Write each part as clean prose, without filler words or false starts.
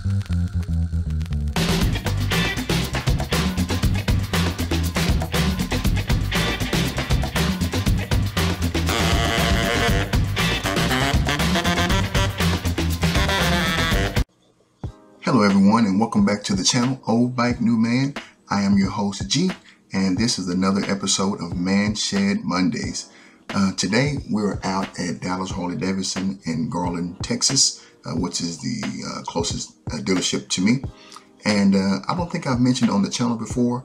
Hello everyone, and welcome back to the channel, Old Bike New Man. I am your host G, and this is another episode of Man Shed Mondays. Today we're out at Dallas Harley Davidson in Garland, Texas, which is the closest dealership to me. And I don't think I've mentioned on the channel before,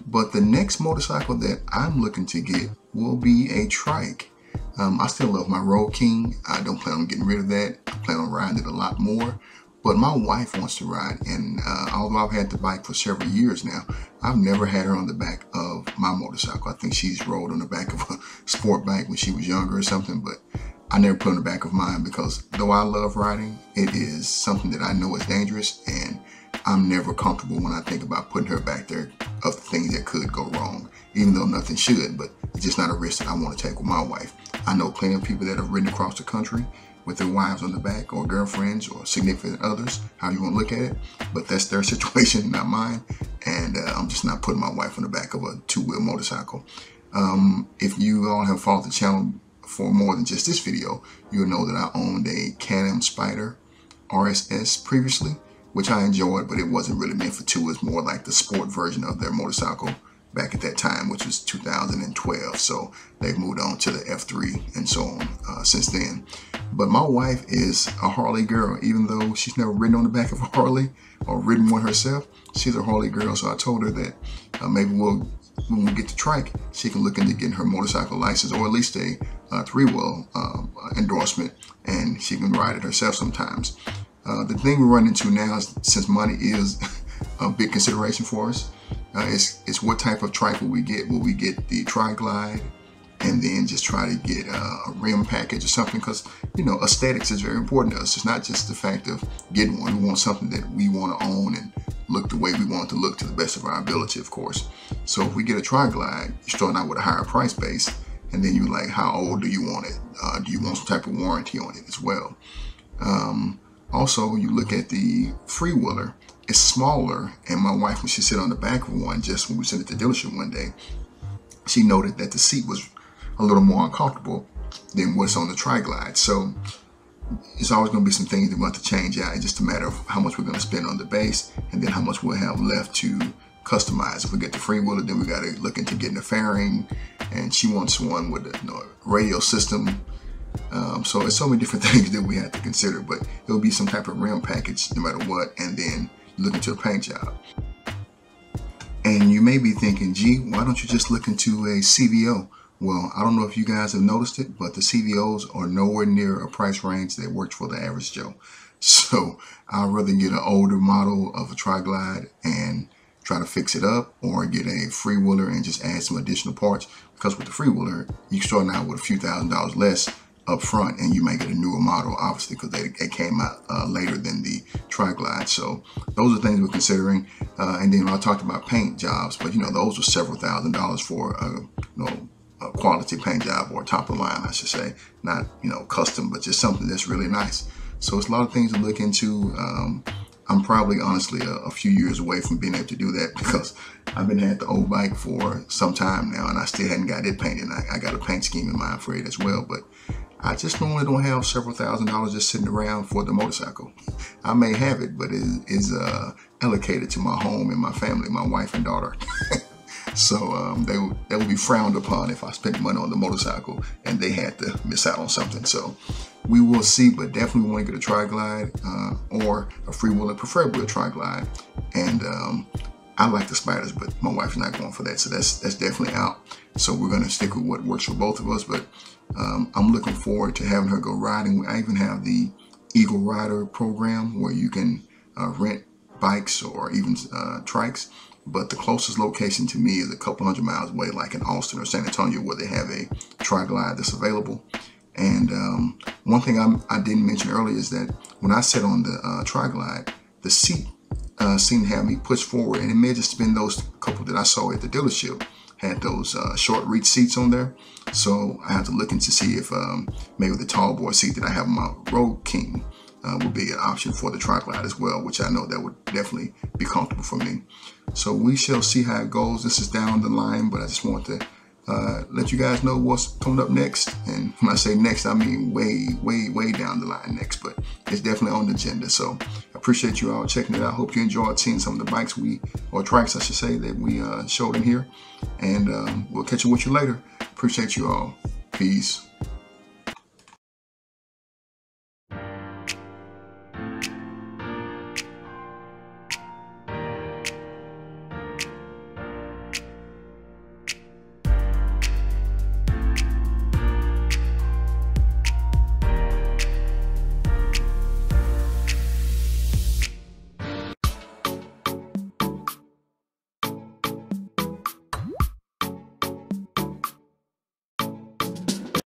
but the next motorcycle that I'm looking to get will be a trike. I still love my Road King. I don't plan on getting rid of that. I plan on riding it a lot more. But my wife wants to ride, and although I've had the bike for several years now, I've never had her on the back of my motorcycle. I think she's rode on the back of a sport bike when she was younger or something, but I never put on the back of mine because though I love riding, it is something that I know is dangerous, and I'm never comfortable when I think about putting her back there of the things that could go wrong, even though nothing should, but it's just not a risk that I want to take with my wife. I know plenty of people that have ridden across the country with their wives on the back, or girlfriends, or significant others, how you want to look at it. But that's their situation, not mine. And I'm just not putting my wife on the back of a two-wheel motorcycle. If you all have followed the channel for more than just this video, you'll know that I owned a Can Am Spyder RSS previously, which I enjoyed, but it wasn't really meant for two. It's more like the sport version of their motorcycle back at that time, which was 2012. So they've moved on to the F3 and so on since then. But my wife is a Harley girl, even though she's never ridden on the back of a Harley or ridden one herself. She's a Harley girl, so I told her that maybe when we get to trike, she can look into getting her motorcycle license, or at least a three-wheel endorsement, and she can ride it herself sometimes. The thing we run into now is, since money is a big consideration for us, it's what type of trike will we get? Will we get the Tri-Glide and then just try to get a rim package or something? Because, you know, aesthetics is very important to us. It's not just the fact of getting one. We want something that we want to own and look the way we want it to look, to the best of our ability, of course. So if we get a Tri-Glide, you're starting out with a higher price base, and then you're like, how old do you want it? Do you want some type of warranty on it as well? Also, you look at the Freewheeler. It's smaller, and my wife, when she sat on the back of one, just when we sat at the dealership one day, she noted that the seat was a little more uncomfortable than what's on the Tri-Glide. So it's always going to be some things that we have to change out. It's just a matter of how much we're going to spend on the base, and then how much we'll have left to customize. If we get the Freewheeler, then we got to look into getting a fairing, and she wants one with a radio system. So it's so many different things that we have to consider, but it'll be some type of rim package no matter what, and then look into a paint job. And you may be thinking, gee, why don't you just look into a CVO? Well, I don't know if you guys have noticed it, but the CVOs are nowhere near a price range that works for the average Joe. So I'd rather get an older model of a Tri-Glide and try to fix it up, or get a Freewheeler and just add some additional parts. Because with the Freewheeler, you're starting out with a few $1,000s less up front, and you may get a newer model, obviously, because they came out later than the Tri-Glide. So those are things we're considering. And then I talked about paint jobs, but you know, those are several $1,000s for a quality paint job, or top of the line, I should say. Not, you know, custom, but just something that's really nice. So it's a lot of things to look into. I'm probably, honestly, a few years away from being able to do that, because I've been had the old bike for some time now, and I still hadn't got it painted. I got a paint scheme in mind for it as well, but I just normally don't have several $1,000s just sitting around for the motorcycle. I may have it, but it is allocated to my home and my family, my wife and daughter. So they would be frowned upon if I spent money on the motorcycle and they had to miss out on something. So we will see, but definitely want to get a Tri-Glide or a Freewheeler, preferably a Tri-Glide. And I like the Spyders, but my wife's not going for that, so that's definitely out. So we're going to stick with what works for both of us, but I'm looking forward to having her go riding. I even have the Eagle Rider program where you can rent bikes or even trikes, but the closest location to me is a couple hundred miles away, like in Austin or San Antonio, where they have a Tri-Glide that's available. And one thing I didn't mention earlier is that when I sat on the Tri-Glide, the seat seemed to have me pushed forward, and it may have just been those couple that I saw at the dealership had those short reach seats on there. So I had to look into see if maybe the tall boy seat that I have on my Road King would be an option for the Tri-Glide as well, which I know that would definitely be comfortable for me. So we shall see how it goes. This is down the line, but I just want to let you guys know what's coming up next. And when I say next, I mean way down the line next, but it's definitely on the agenda. So I appreciate you all checking it out. Hope you enjoyed seeing some of the bikes or trikes, I should say, that we showed in here. And we'll catch up with you later. Appreciate you all. Peace.